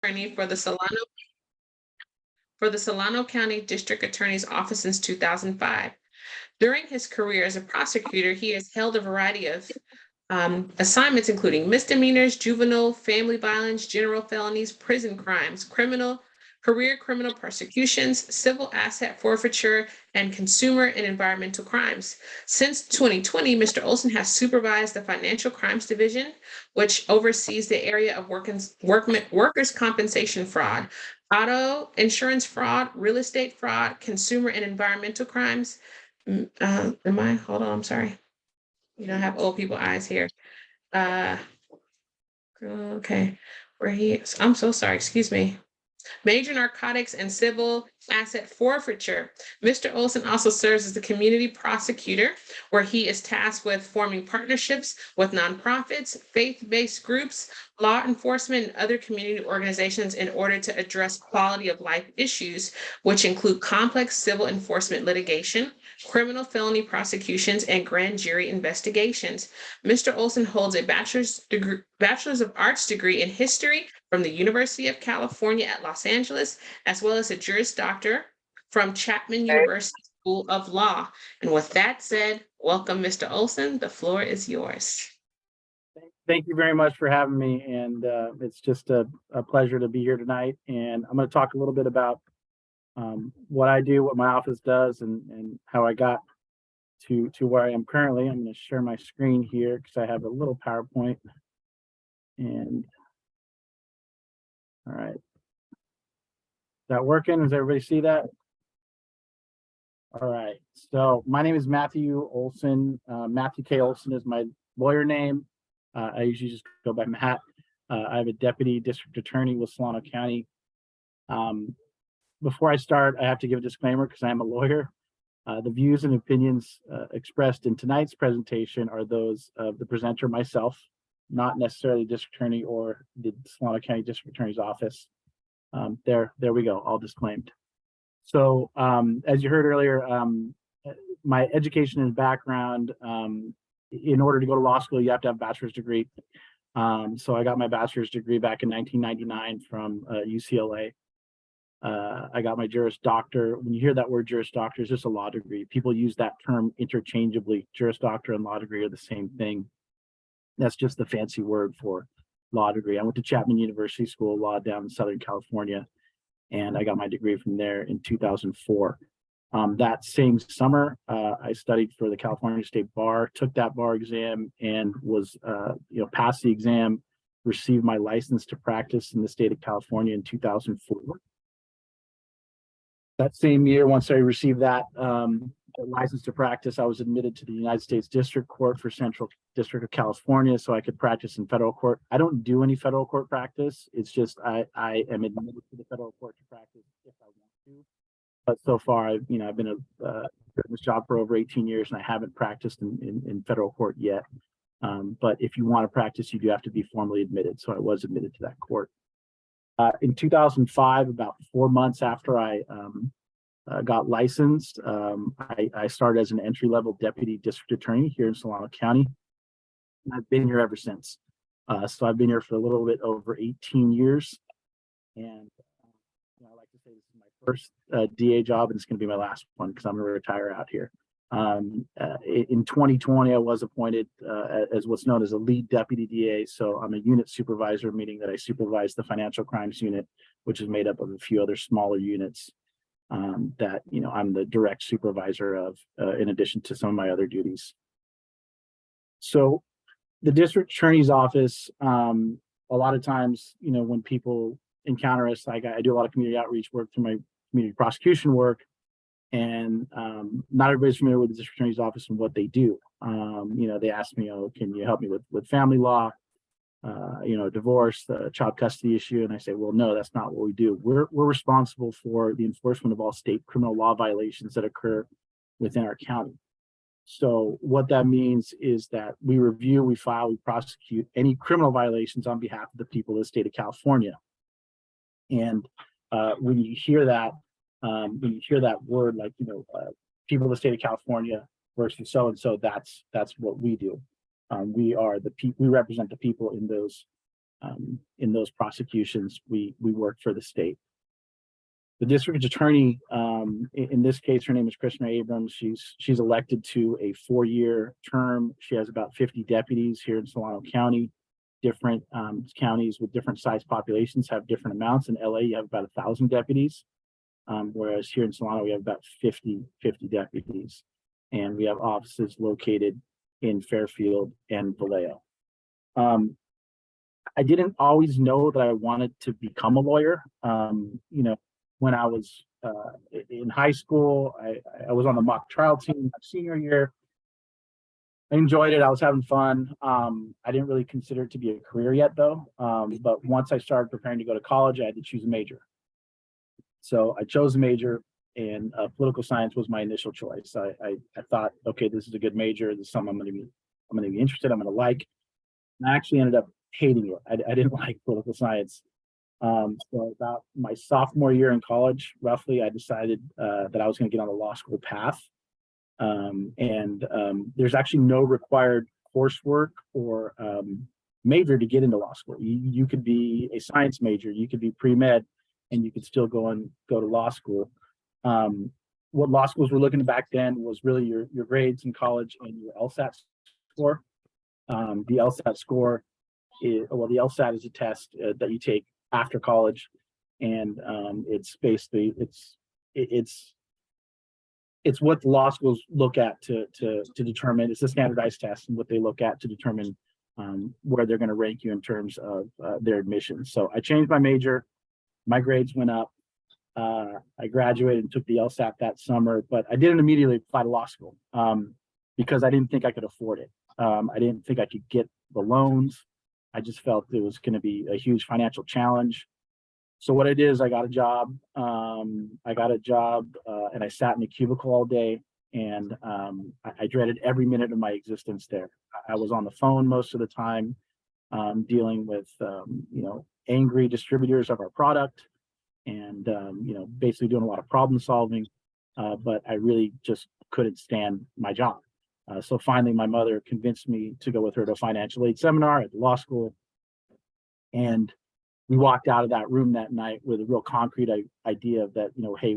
attorney for the Solano County District Attorney's Office since 2005. During his career as a prosecutor, he has held a variety of assignments, including misdemeanors, juvenile, family violence, general felonies, prison crimes, career criminal prosecutions, civil asset forfeiture, and consumer and environmental crimes. Since 2020, Mr. Olsen has supervised the Financial Crimes Division, which oversees the area of workers' compensation fraud, auto insurance fraud, real estate fraud, consumer and environmental crimes. Hold on, I'm sorry. You don't have old people eyes here. Okay, where he is. I'm so sorry, excuse me. Major narcotics and civil asset forfeiture. Mr. Olsen also serves as the community prosecutor, where he is tasked with forming partnerships with nonprofits, faith-based groups, law enforcement, and other community organizations in order to address quality of life issues, which include complex civil enforcement litigation, criminal felony prosecutions, and grand jury investigations. Mr. Olsen holds a bachelor's of arts degree in history from the University of California at Los Angeles, as well as a Juris Doctor from Chapman University School of Law. And with that said, welcome, Mr. Olsen. The floor is yours. Thank you very much for having me. And it's just a pleasure to be here tonight. And I'm going to talk a little bit about what I do, what my office does, and how I got to where I am currently. I'm going to share my screen here because I have a little PowerPoint. And all right. Is that working? Does everybody see that? All right. So my name is Matthew Olsen. Matthew K. Olsen is my lawyer name. I usually just go by Matt. I have a deputy district attorney with Solano County. Before I start, I have to give a disclaimer because I am a lawyer. The views and opinions expressed in tonight's presentation are those of the presenter, myself, not necessarily the district attorney or the Solano County District Attorney's Office. There we go, all disclaimed. So as you heard earlier, my education and background, in order to go to law school, you have to have a bachelor's degree. So I got my bachelor's degree back in 1999 from UCLA. I got my Juris Doctor. When you hear that word Juris Doctor, it's just a law degree. People use that term interchangeably. Juris Doctor and law degree are the same thing. That's just the fancy word for law degree. I went to Chapman University School of Law down in Southern California, and I got my degree from there in 2004. That same summer, I studied for the California State Bar, took that bar exam, and was, passed the exam, received my license to practice in the state of California in 2004. That same year, once I received that license to practice, I was admitted to the United States District Court for Central District of California so I could practice in federal court. I don't do any federal court practice. It's just I am admitted to the federal court to practice if I want to. But so far, I've been doing this job for over 18 years, and I haven't practiced in federal court yet. But if you want to practice, you do have to be formally admitted. So I was admitted to that court. In 2005, about 4 months after I got licensed, I started as an entry-level deputy district attorney here in Solano County. And I've been here ever since. So I've been here for a little bit over 18 years. And I like to say this is my first DA job, and it's going to be my last one because I'm going to retire out here. In 2020, I was appointed as what's known as a lead deputy DA. So I'm a unit supervisor, meaning that I supervise the financial crimes unit, which is made up of a few other smaller units that I'm the direct supervisor of, in addition to some of my other duties. So the district attorney's office, a lot of times, when people encounter us, like I do a lot of community outreach work through my community prosecution work. And not everybody's familiar with the district attorney's office and what they do. They ask me, can you help me with family law, divorce, child custody issue? And I say, well, no, that's not what we do. We're responsible for the enforcement of all state criminal law violations that occur within our county. So what that means is that we review, we file, we prosecute any criminal violations on behalf of the people of the state of California. And when you hear that word, like, people of the state of California versus so-and-so, that's what we do. We represent the people in those in those prosecutions, we worked for the state. The district attorney, in this case, her name is Krishna Abrams. She's elected to a 4-year term. She has about 50 deputies here in Solano County. Different counties with different size populations have different amounts. In LA, you have about 1,000 deputies, whereas here in Solano, we have about 50 deputies. And we have offices located in Fairfield and Vallejo. I didn't always know that I wanted to become a lawyer. When I was in high school, I was on the mock trial team my senior year. I enjoyed it. I was having fun. I didn't really consider it to be a career yet, though. But once I started preparing to go to college, I had to choose a major. So I chose a major, and political science was my initial choice. I thought, okay, this is a good major. This is something I'm going to be interested. I'm going to like. And I actually ended up hating it. I didn't like political science. So about my sophomore year in college, roughly, I decided that I was going to get on the law school path. There's actually no required coursework or major to get into law school. You could be a science major, you could be pre-med, and you could still go to law school. What law schools were looking at back then was really your grades in college and your LSAT score. The LSAT score the LSAT is a test that you take after college, and it's basically it's what the law schools look at to determine. It's a standardized test, and what they look at to determine where they're going to rank you in terms of their admissions. So I changed my major, my grades went up. I graduated and took the LSAT that summer, but I didn't immediately apply to law school because I didn't think I could afford it. I didn't think I could get the loans. I just felt it was going to be a huge financial challenge. So what I did is I got a job. And I sat in a cubicle all day, and I dreaded every minute of my existence there. I was on the phone most of the time, dealing with angry distributors of our product, and basically doing a lot of problem solving. But I really just couldn't stand my job. So finally, my mother convinced me to go with her to a financial aid seminar at the law school. And we walked out of that room that night with a real concrete idea that, hey,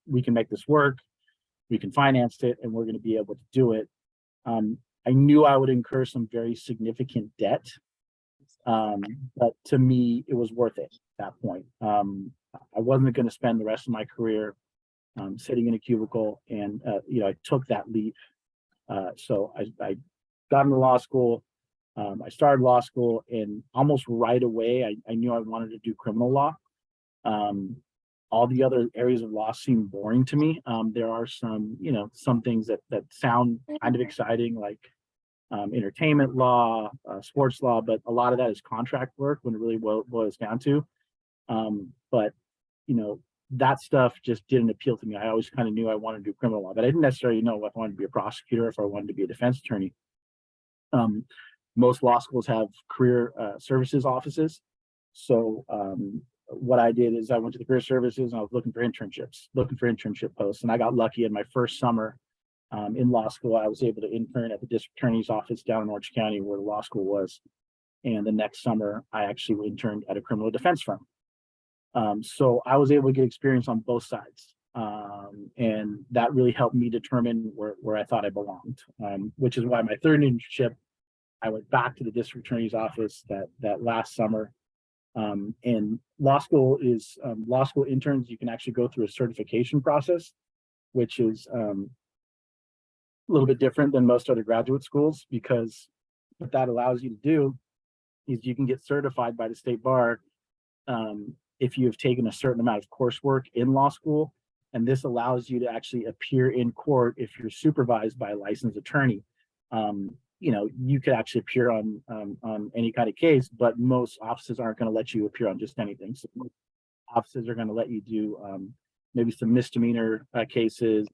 we can make this work. We can finance it, and we're going to be able to do it. I knew I would incur some very significant debt. But to me, it was worth it at that point. I wasn't going to spend the rest of my career sitting in a cubicle, and I took that leap. So I got into law school. I started law school, and almost right away, I knew I wanted to do criminal law. All the other areas of law seemed boring to me. There are some things that sound kind of exciting, like entertainment law, sports law, but a lot of that is contract work when it really boils down to. But that stuff just didn't appeal to me. I always kind of knew I wanted to do criminal law, but I didn't necessarily know if I wanted to be a prosecutor, if I wanted to be a defense attorney. Most law schools have career services offices. So what I did is I went to the career services, and I was looking for internship posts. And I got lucky in my first summer in law school. I was able to intern at the district attorney's office down in Orange County, where the law school was. And the next summer, I actually interned at a criminal defense firm. So I was able to get experience on both sides. And that really helped me determine where I thought I belonged, which is why my third internship, I went back to the district attorney's office that last summer. And law school interns, you can actually go through a certification process, which is a little bit different than most other graduate schools, because what that allows you to do is you can get certified by the state bar if you have taken a certain amount of coursework in law school. And this allows you to actually appear in court if you're supervised by a licensed attorney. You could actually appear on any kind of case, but most offices aren't going to let you appear on just anything. So most offices are going to let you do maybe some misdemeanor cases,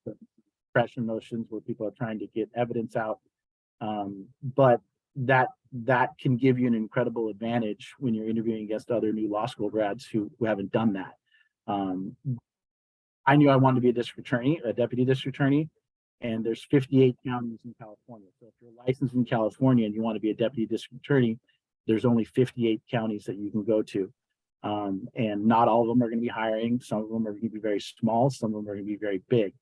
suppression motions where people are trying to get evidence out. But that can give you an incredible advantage when you're interviewing against other new law school grads who haven't done that. I knew I wanted to be a deputy district attorney, and there's 58 counties in California. So if you're licensed in California and you want to be a deputy district attorney, there's only 58 counties that you can go to. And not all of them are going to be hiring. Some of them are going to be very small. Some of them are going to be very big.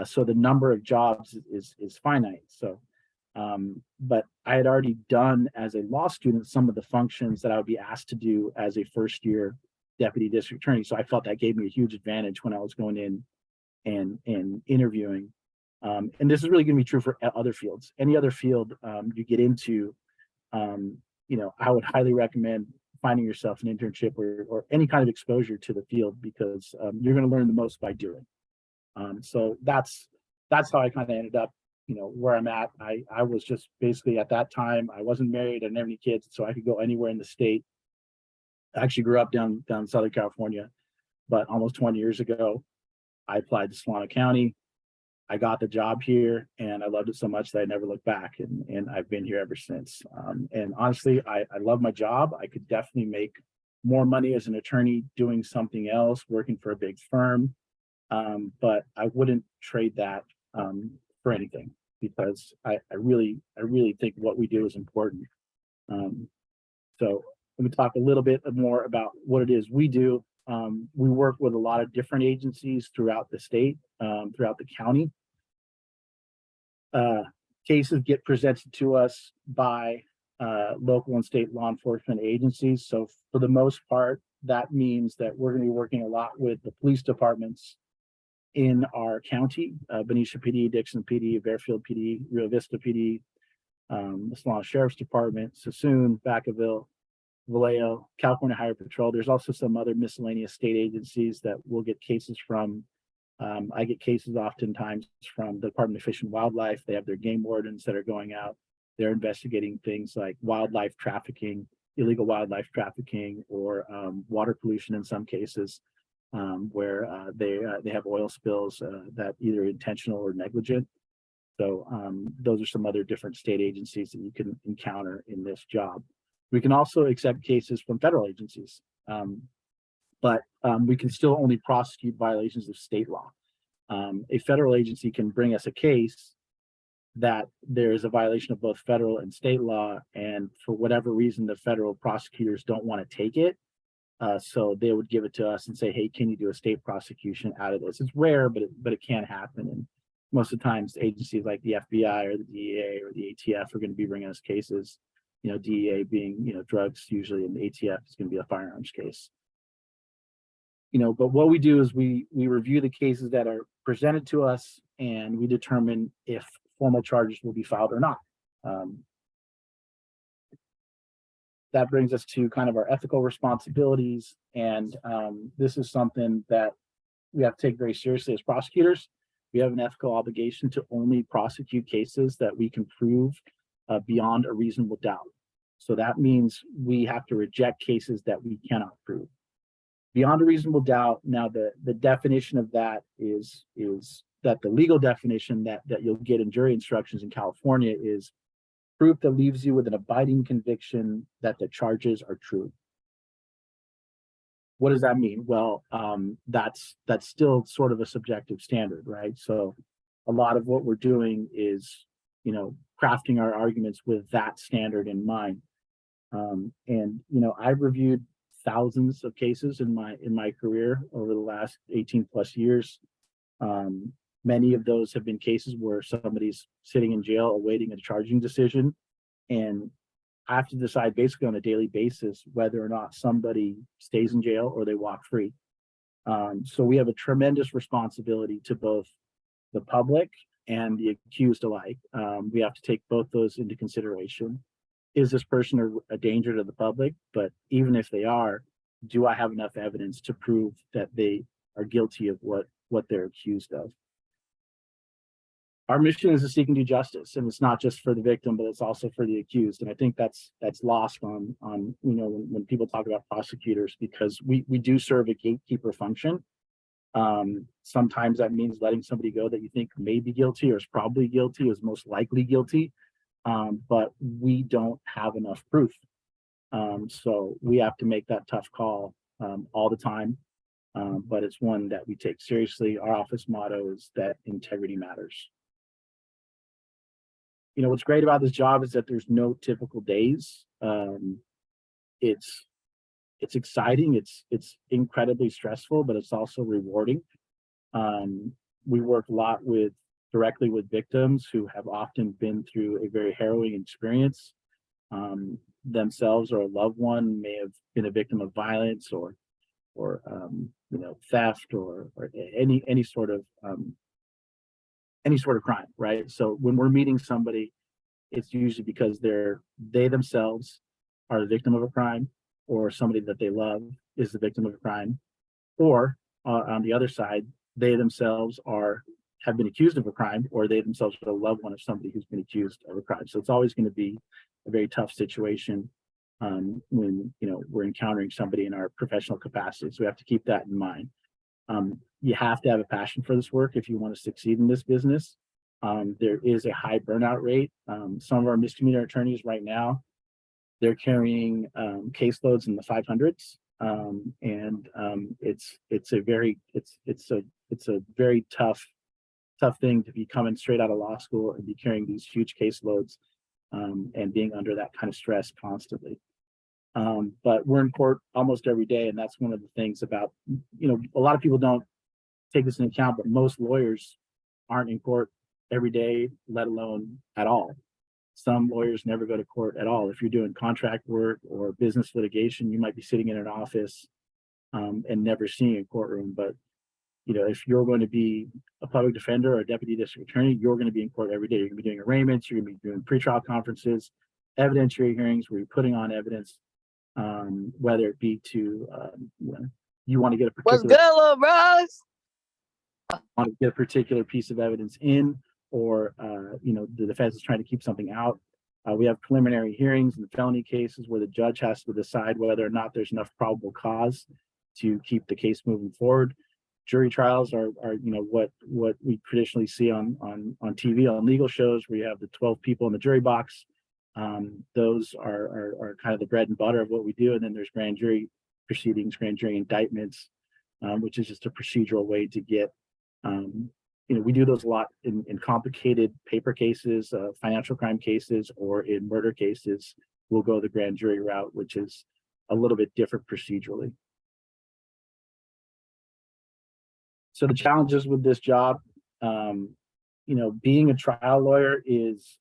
So the number of jobs is finite. So, but I had already done as a law student some of the functions that I would be asked to do as a first year deputy district attorney. So I felt that gave me a huge advantage when I was going in and interviewing. And this is really going to be true for other fields. Any other field you get into, I would highly recommend finding yourself an internship or any kind of exposure to the field, because you're going to learn the most by doing. So that's how I kind of ended up, where I'm at. I was just basically at that time, I wasn't married, I didn't have any kids, so I could go anywhere in the state. I actually grew up down in Southern California, but almost 20 years ago, I applied to Solano County. I got the job here and I loved it so much that I never looked back, and I've been here ever since. And honestly, I love my job. I could definitely make more money as an attorney doing something else, working for a big firm. But I wouldn't trade that for anything, because I really think what we do is important. So let me talk a little bit more about what it is we do. We work with a lot of different agencies throughout the state, throughout the county. Cases get presented to us by local and state law enforcement agencies. So for the most part, that means that we're going to be working a lot with the police departments in our county, Benicia PD, Dixon PD, Fairfield PD, Rio Vista PD, the Solano Sheriff's Department, Sassoon, Vacaville, Vallejo, California Highway Patrol. There's also some other miscellaneous state agencies that we'll get cases from. I get cases oftentimes from the Department of Fish and Wildlife. They have their game wardens that are going out. They're investigating things like wildlife trafficking, illegal wildlife trafficking, or water pollution in some cases, where they have oil spills that either intentional or negligent. So those are some other different state agencies that you can encounter in this job. We can also accept cases from federal agencies, but we can still only prosecute violations of state law. A federal agency can bring us a case that there is a violation of both federal and state law, and for whatever reason, the federal prosecutors don't want to take it. So they would give it to us and say, hey, can you do a state prosecution out of this? It's rare, but it can happen. And most of the times agencies like the FBI or the DEA or the ATF are going to be bringing us cases, DEA being, drugs usually, and the ATF is going to be a firearms case. But what we do is we review the cases that are presented to us, and we determine if formal charges will be filed or not. That brings us to kind of our ethical responsibilities. And this is something that we have to take very seriously as prosecutors. We have an ethical obligation to only prosecute cases that we can prove beyond a reasonable doubt. So that means we have to reject cases that we cannot prove beyond a reasonable doubt. Now, the definition of that is that the legal definition that you'll get in jury instructions in California is proof that leaves you with an abiding conviction that the charges are true. What does that mean? Well, that's still sort of a subjective standard, right? So a lot of what we're doing is, crafting our arguments with that standard in mind. And I've reviewed thousands of cases in my career over the last 18 plus years. Many of those have been cases where somebody's sitting in jail awaiting a charging decision, and I have to decide basically on a daily basis whether or not somebody stays in jail or they walk free. So we have a tremendous responsibility to both the public and the accused alike. We have to take both those into consideration. Is this person a danger to the public? But even if they are, do I have enough evidence to prove that they are guilty of what they're accused of? Our mission is to seek and do justice, and it's not just for the victim, but it's also for the accused. And I think that's lost on when people talk about prosecutors, because we do serve a gatekeeper function. Sometimes that means letting somebody go that you think may be guilty or is probably guilty, is most likely guilty, but we don't have enough proof. So we have to make that tough call all the time, but it's one that we take seriously. Our office motto is that integrity matters. What's great about this job is that there's no typical days. it's exciting. It's incredibly stressful, but it's also rewarding. We work a lot directly with victims who have often been through a very harrowing experience. Themselves or a loved one may have been a victim of violence or theft or any sort of crime, right? So when we're meeting somebody, it's usually because they themselves are the victim of a crime, or somebody that they love is the victim of a crime, or on the other side, they themselves have been accused of a crime, or they themselves are a loved one of somebody who's been accused of a crime. So it's always going to be a very tough situation when we're encountering somebody in our professional capacity. So we have to keep that in mind. You have to have a passion for this work if you want to succeed in this business. There is a high burnout rate. Some of our misdemeanor attorneys right now, they're carrying caseloads in the 500s, and it's a very tough thing to be coming straight out of law school and be carrying these huge caseloads and being under that kind of stress constantly. But we're in court almost every day, and that's one of the things about, a lot of people don't take this into account, but most lawyers aren't in court every day, let alone at all. Some lawyers never go to court at all. If you're doing contract work or business litigation, you might be sitting in an office and never seeing a courtroom. But if you're going to be a public defender or a deputy district attorney, you're going to be in court every day. You're going to be doing arraignments, you're going to be doing pretrial conferences, evidentiary hearings where you're putting on evidence, whether it be to you want to get a What's particular good, little bros? Piece of evidence in, or the defense is trying to keep something out. We have preliminary hearings in felony cases where the judge has to decide whether or not there's enough probable cause to keep the case moving forward. Jury trials are what we traditionally see on TV, on legal shows, where you have the 12 people in the jury box. Those are kind of the bread and butter of what we do. And then there's grand jury proceedings, grand jury indictments, which is just a procedural way to get we do those a lot in complicated paper cases, financial crime cases, or in murder cases. We'll go the grand jury route, which is a little bit different procedurally. So the challenges with this job, being a trial lawyer is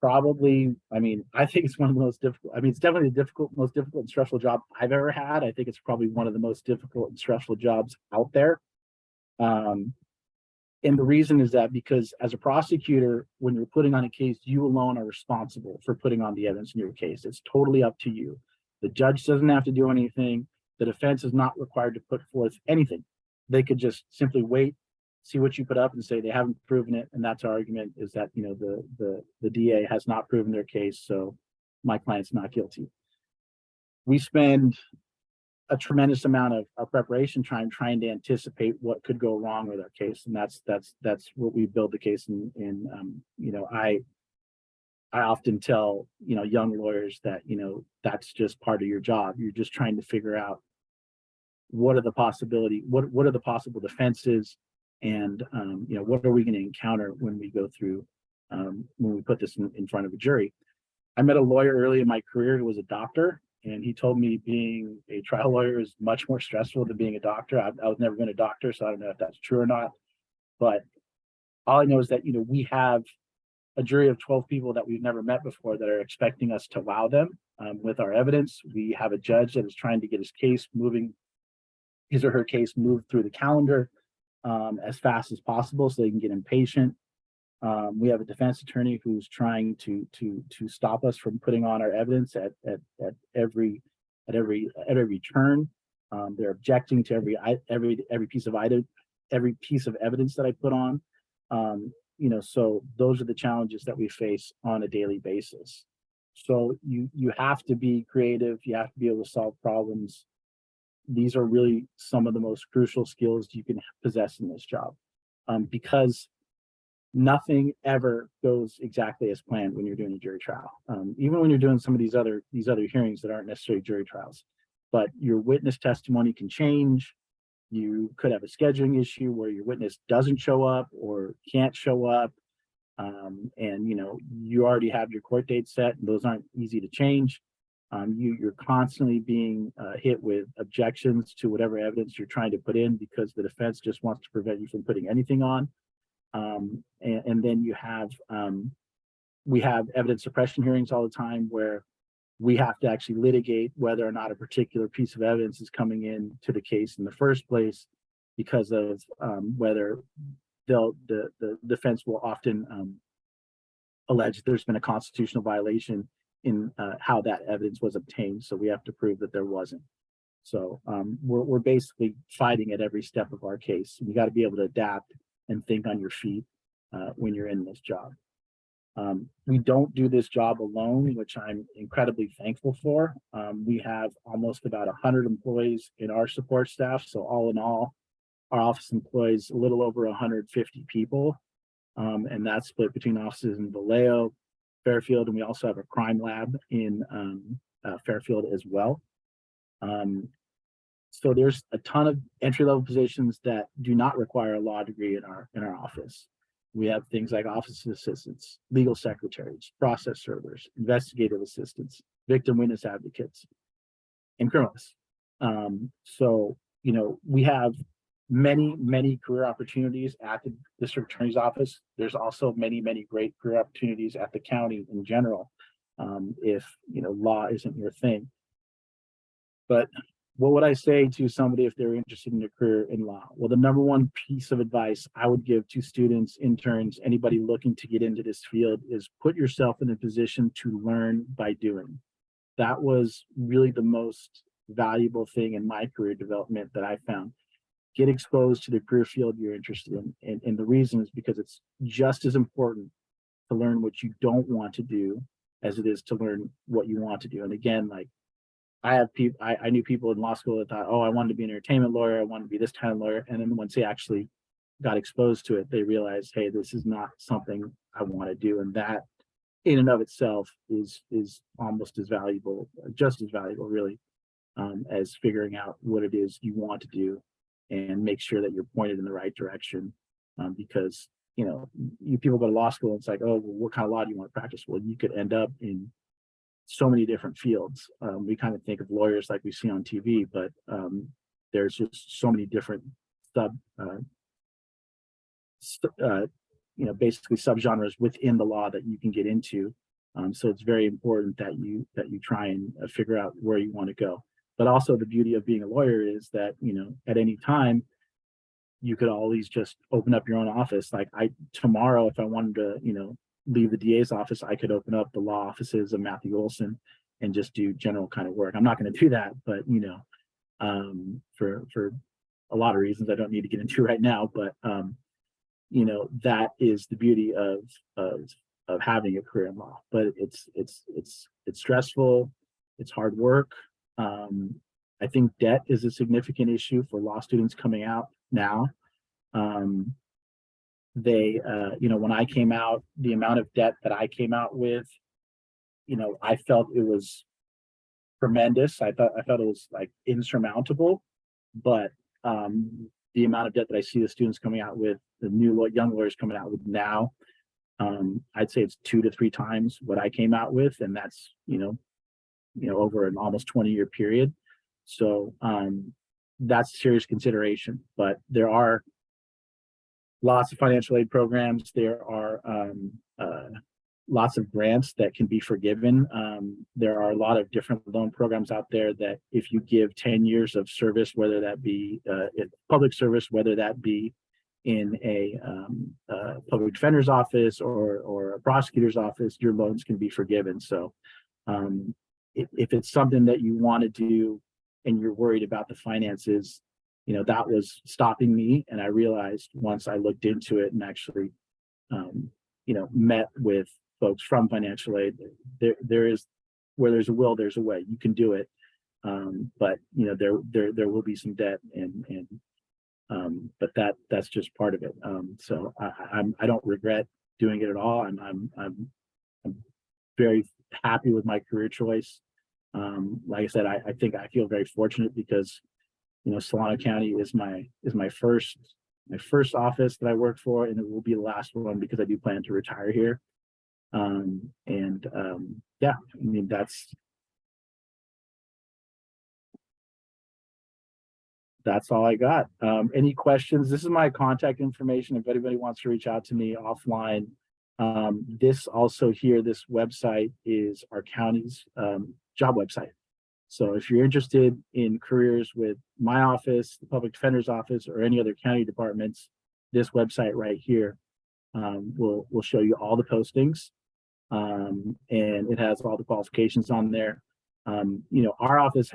probably, I think it's one of the most difficult. It's definitely the most difficult and stressful job I've ever had. I think it's probably one of the most difficult and stressful jobs out there. And the reason is that because as a prosecutor, when you're putting on a case, you alone are responsible for putting on the evidence in your case. It's totally up to you. The judge doesn't have to do anything. The defense is not required to put forth anything. They could just simply wait, see what you put up, and say they haven't proven it. And that's our argument, is that the DA has not proven their case, so my client's not guilty. We spend a tremendous amount of preparation trying to anticipate what could go wrong with our case, and that's what we build the case in. I often tell young lawyers that that's just part of your job. You're just trying to figure out what are the possible defenses, and what are we going to encounter when we go through when we put this in front of a jury. I met a lawyer early in my career who was a doctor, and he told me being a trial lawyer is much more stressful than being a doctor. I've never been a doctor, so I don't know if that's true or not. But all I know is that we have a jury of 12 people that we've never met before that are expecting us to wow them with our evidence. We have a judge that is trying to get his or her case moved through the calendar as fast as possible so they can get impatient. We have a defense attorney who's trying to stop us from putting on our evidence at every turn. They're objecting to every piece of evidence that I put on. So those are the challenges that we face on a daily basis. So you have to be creative. You have to be able to solve problems. These are really some of the most crucial skills you can possess in this job, because nothing ever goes exactly as planned when you're doing a jury trial. Even when you're doing some of these other hearings that aren't necessarily jury trials, but your witness testimony can change. You could have a scheduling issue where your witness doesn't show up or can't show up, and you already have your court date set, and those aren't easy to change. You're constantly being hit with objections to whatever evidence you're trying to put in because the defense just wants to prevent you from putting anything on. And then you have, we have evidence suppression hearings all the time where we have to actually litigate whether or not a particular piece of evidence is coming in to the case in the first place because of whether the defense will often allege there's been a constitutional violation in how that evidence was obtained. So we have to prove that there wasn't. So we're basically fighting at every step of our case. You got to be able to adapt and think on your feet when you're in this job. We don't do this job alone, which I'm incredibly thankful for. We have almost about 100 employees in our support staff. So all in all, our office employs a little over 150 people. And that's split between offices in Vallejo, Fairfield, and we also have a crime lab in Fairfield as well. So there's a ton of entry-level positions that do not require a law degree in our office. We have things like office assistants, legal secretaries, process servers, investigative assistants, victim witness advocates, and criminalists. So, you know, we have many career opportunities at the district attorney's office. There's also many great career opportunities at the county in general, if, you know, law isn't your thing. But what would I say to somebody if they're interested in a career in law? Well, the number one piece of advice I would give to students, interns, anybody looking to get into this field is put yourself in a position to learn by doing. That was really the most valuable thing in my career development that I found. Get exposed to the career field you're interested in. And the reason is because it's just as important to learn what you don't want to do as it is to learn what you want to do. And again, like I knew people in law school that thought, oh, I wanted to be an entertainment lawyer, I wanted to be this kind of lawyer. And then once they actually got exposed to it, they realized, hey, this is not something I want to do. And that in and of itself is almost as valuable, just as valuable really, as figuring out what it is you want to do and make sure that you're pointed in the right direction. Because, you know, you people go to law school and it's like, oh, well, what kind of law do you want to practice? Well, you could end up in so many different fields. We kind of think of lawyers like we see on TV, but there's just so many different you know, basically subgenres within the law that you can get into. So it's very important that you try and figure out where you want to go. But also the beauty of being a lawyer is that, you know, at any time you could always just open up your own office. Like tomorrow, if I wanted to, you know, leave the DA's office, I could open up the law offices of Matthew Olsen and just do general kind of work. I'm not going to do that, but you know, for a lot of reasons I don't need to get into right now, but you know, that is the beauty of having a career in law. But it's stressful, it's hard work. I think debt is a significant issue for law students coming out now. You know, when I came out, the amount of debt that I came out with, you know, I felt it was tremendous. I thought it was like insurmountable, but the amount of debt that I see the students coming out with, the new young lawyers coming out with now, I'd say it's 2 to 3 times what I came out with, and that's you know over an almost 20-year period. So that's serious consideration. But there are lots of financial aid programs. There are lots of grants that can be forgiven. There are a lot of different loan programs out there that if you give 10 years of service, whether that be public service, whether that be in a public defender's office or a prosecutor's office, your loans can be forgiven. So if it's something that you want to do and you're worried about the finances, you know, that was stopping me. And I realized once I looked into it and actually, you know, met with folks from financial aid, there is, where there's a will, there's a way. You can do it. But you know, there will be some debt but that's just part of it. So I don't regret doing it at all. I'm very happy with my career choice. Like I said, I think I feel very fortunate because, you know, Solano County is my first office that I worked for, and it will be the last one because I do plan to retire here. Yeah, I mean, that's all I got. Any questions? This is my contact information. If anybody wants to reach out to me offline, this also here, this website is our county's job website. So if you're interested in careers with my office, the public defender's office, or any other county departments, this website right here will show you all the postings, and it has all the qualifications on there. Our office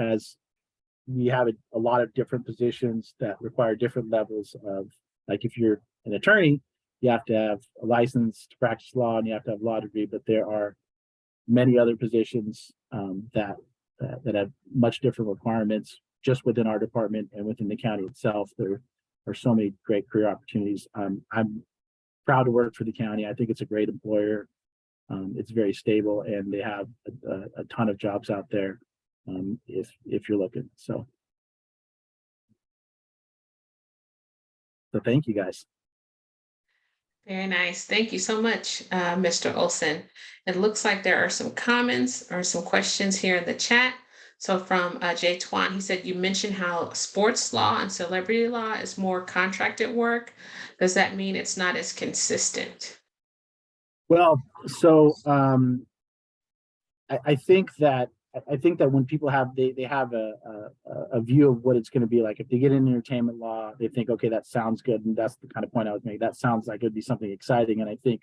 we have a lot of different positions that require different levels of, like if you're an attorney, you have to have a license to practice law and you have to have a law degree, but there are many other positions that have much different requirements just within our department and within the county itself. There are so many great career opportunities. I'm proud to work for the county. I think it's a great employer. It's very stable and they have a ton of jobs out there if you're looking. So thank you guys. Very nice. Thank you so much, Mr. Olsen. It looks like there are some comments or some questions here in the chat. So from Jay Twan, he said, you mentioned how sports law and celebrity law is more contracted work. Does that mean it's not as consistent? Well, so I think that when people have they have a view of what it's going to be like. If they get in entertainment law, they think, okay, that sounds good, and that's the kind of point I was making. That sounds like it'd be something exciting, and I think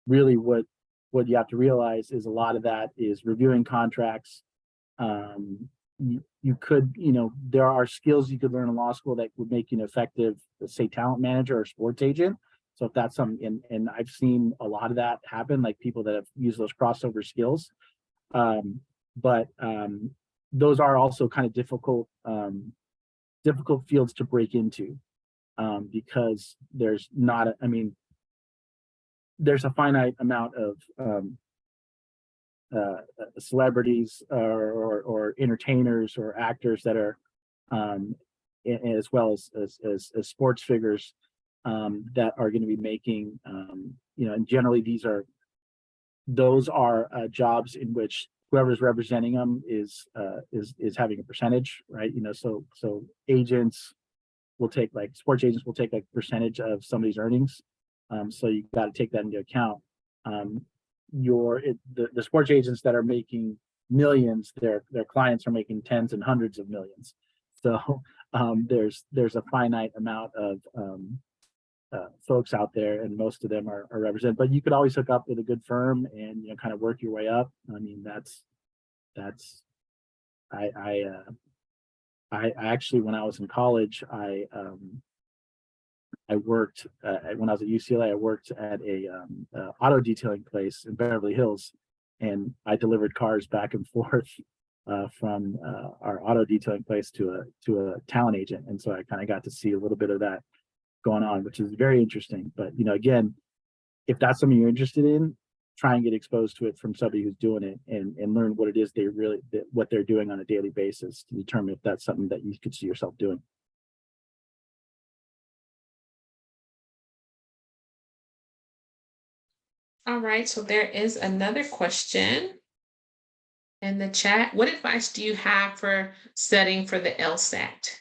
really what you have to realize is a lot of that is reviewing contracts. You could, there are skills you could learn in law school that would make you an effective, say, talent manager or sports agent. So if that's something, and I've seen a lot of that happen, like people that have used those crossover skills. But those are also kind of difficult fields to break into because there's not, there's a finite amount of celebrities or entertainers or actors that are, as well as sports figures that are going to be making, and generally those are jobs in which whoever's representing them is having a percentage, right? So agents will take, like sports agents will take like percentage of somebody's earnings. So you got to take that into account. The sports agents that are making millions, their clients are making tens and hundreds of millions. So there's a finite amount of folks out there, and most of them are represented. But you could always hook up with a good firm and kind of work your way up. I actually, when I was in college, I worked when I was at UCLA. I worked at a auto detailing place in Beverly Hills, and I delivered cars back and forth from our auto detailing place to a talent agent, and so I kind of got to see a little bit of that going on, which is very interesting. But again, if that's something you're interested in, try and get exposed to it from somebody who's doing it, and learn what it is what they're doing on a daily basis to determine if that's something that you could see yourself doing. All right, so there is another question in the chat. What advice do you have for studying for the LSAT?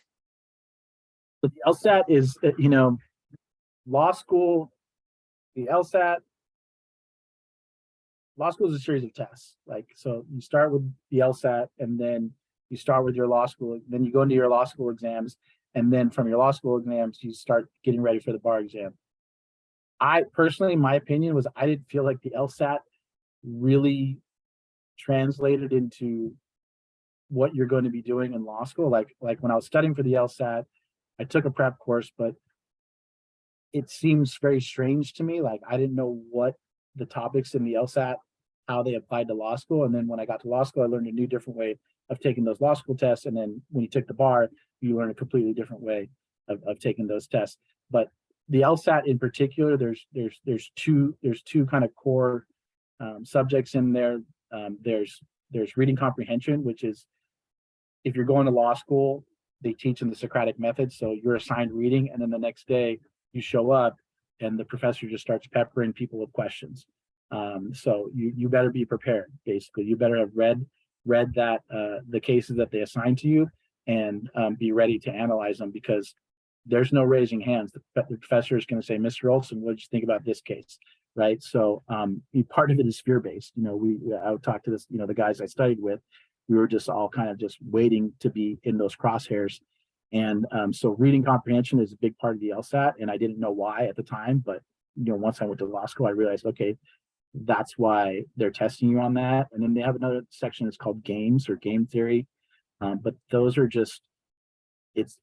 So the LSAT is, law school. The LSAT, law school is a series of tests. So you start with the LSAT, and then you start with your law school. Then you go into your law school exams, and then from your law school exams, you start getting ready for the bar exam. I personally, my opinion was, I didn't feel like the LSAT really translated into what you're going to be doing in law school. Like when I was studying for the LSAT, I took a prep course, but it seems very strange to me. Like I didn't know what the topics in the LSAT, how they applied to law school. And then when I got to law school, I learned a new different way of taking those law school tests. And then when you took the bar, you learn a completely different way of taking those tests. But the LSAT in particular, there's two kind of core subjects in there. There's reading comprehension, which is, if you're going to law school, they teach in the Socratic method. So you're assigned reading, and then the next day you show up and the professor just starts peppering people with questions. So you better be prepared. Basically, you better have read that the cases that they assign to you, and be ready to analyze them, because there's no raising hands. The professor is going to say, Mr. Olsen, what did you think about this case? Right. So part of it is fear-based. I would talk to this, the guys I studied with, we were just all kind of just waiting to be in those crosshairs. And so reading comprehension is a big part of the LSAT. And I didn't know why at the time, but once I went to law school, I realized, okay, that's why they're testing you on that. And then they have another section that's called games or game theory. But those are just,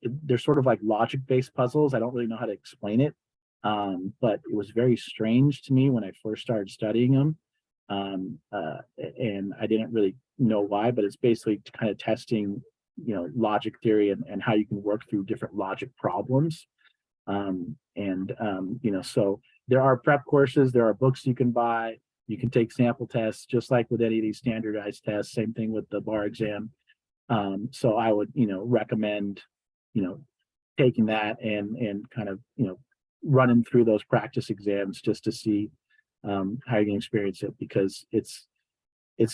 they're sort of like logic-based puzzles. I don't really know how to explain it. But it was very strange to me when I first started studying them. And I didn't really know why, but it's basically kind of testing, logic theory and how you can work through different logic problems. So there are prep courses, there are books you can buy, you can take sample tests, just like with any of these standardized tests, same thing with the bar exam. So I would, recommend, taking that and kind of, running through those practice exams just to see how you can experience it, because it's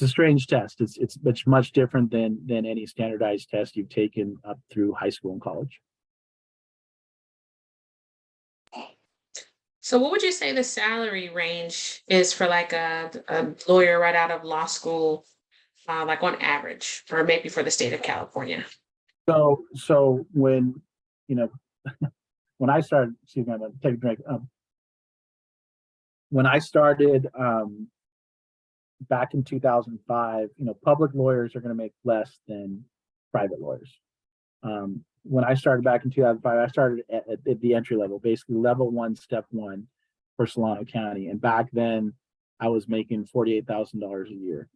a strange test. It's much different than any standardized test you've taken up through high school and college. So what would you say the salary range is for like a lawyer right out of law school, like on average, or maybe for the state of California? So when, when I started, excuse me, I'm gonna take a drink. When I started back in 2005, public lawyers are going to make less than private lawyers. When I started back in 2005, I started at the entry level, basically level 1, step 1 for Solano County. And back then I was making $48,000 a year.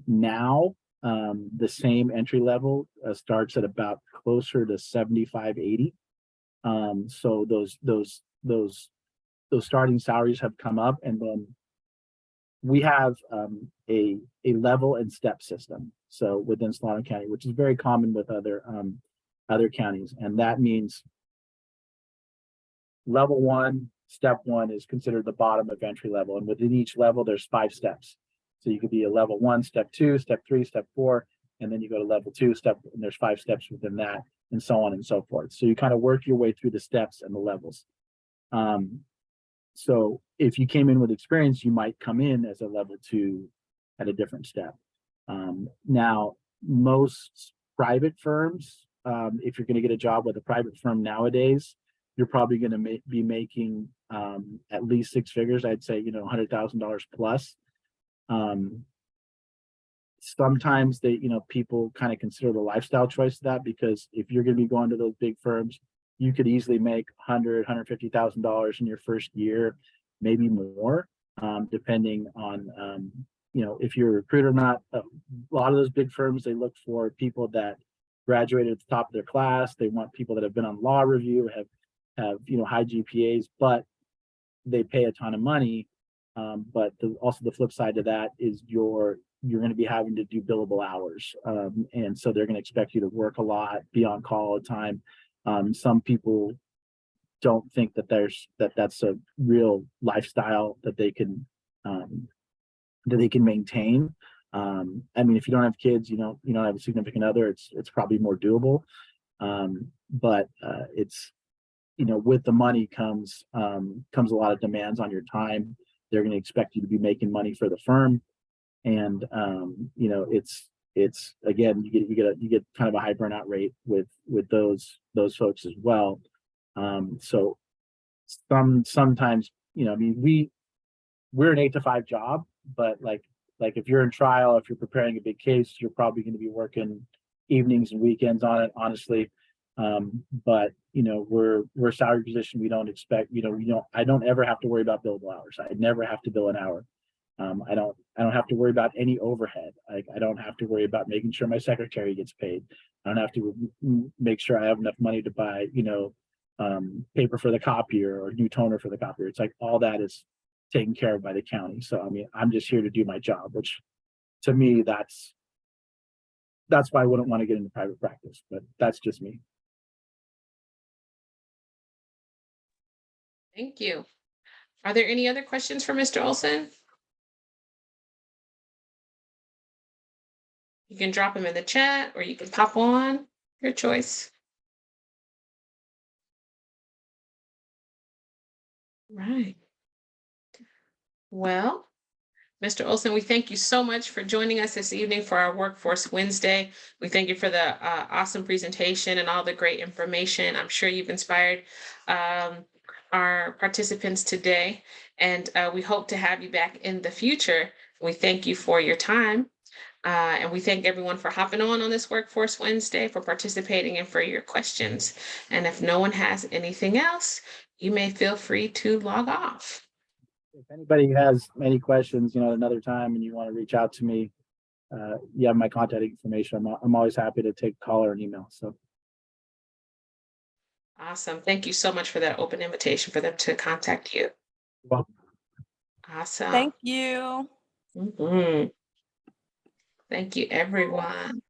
Now the same entry level starts at about closer to 75, 80. So those starting salaries have come up, and then we have a level and step system. So within Solano County, which is very common with other counties, and that means level 1, step 1 is considered the bottom of entry level, and within each level there's 5 steps. So you could be a level 1, step 2, step 3, step 4, and then you go to level 2, and there's 5 steps within that, and so on and so forth. So you kind of work your way through the steps and the levels. So if you came in with experience, you might come in as a level 2 at a different step. Now, most private firms, if you're going to get a job with a private firm nowadays, you're probably going to be making at least 6 figures. I'd say, $100,000 plus. Sometimes they, people kind of consider the lifestyle choice of that, because if you're going to be going to those big firms, you could easily make $150,000 in your first year, maybe more, depending on, if you're a recruiter or not. A lot of those big firms, they look for people that graduated at the top of their class. They want people that have been on law review, have high GPAs, but they pay a ton of money. But also the flip side to that is you're going to be having to do billable hours. And so they're going to expect you to work a lot, be on call all the time. Some people don't think that that's a real lifestyle that they can maintain. I mean, if you don't have kids, you don't have a significant other, it's probably more doable. But it's, with the money comes a lot of demands on your time. They're going to expect you to be making money for the firm, and it's again, you get kind of a high burnout rate with those folks as well. So sometimes, I mean, we're an 8 to 5 job, but like if you're in trial, if you're preparing a big case, you're probably going to be working evenings and weekends on it, honestly. But we're a salary position. We don't expect, I don't ever have to worry about billable hours. I never have to bill an hour. I don't have to worry about any overhead. I don't have to worry about making sure my secretary gets paid. I don't have to make sure I have enough money to buy, paper for the copier or new toner for the copier. It's like all that is taken care of by the county. So, I mean, I'm just here to do my job, which to me, that's why I wouldn't want to get into private practice, but that's just me. Thank you. Are there any other questions for Mr. Olsen? You can drop them in the chat, or you can pop on. Your choice. Right. Well, Mr. Olsen, we thank you so much for joining us this evening for our Workforce Wednesday. We thank you for the awesome presentation and all the great information. I'm sure you've inspired our participants today, and we hope to have you back in the future. We thank you for your time, and we thank everyone for hopping on this Workforce Wednesday, for participating, and for your questions. And if no one has anything else, you may feel free to log off. If anybody has any questions, another time and you want to reach out to me, you have my contact information. I'm always happy to take a call or an email. So Awesome. Thank you so much for that open invitation for them to contact you. well, Awesome. Thank you. Mhm. Thank you, everyone.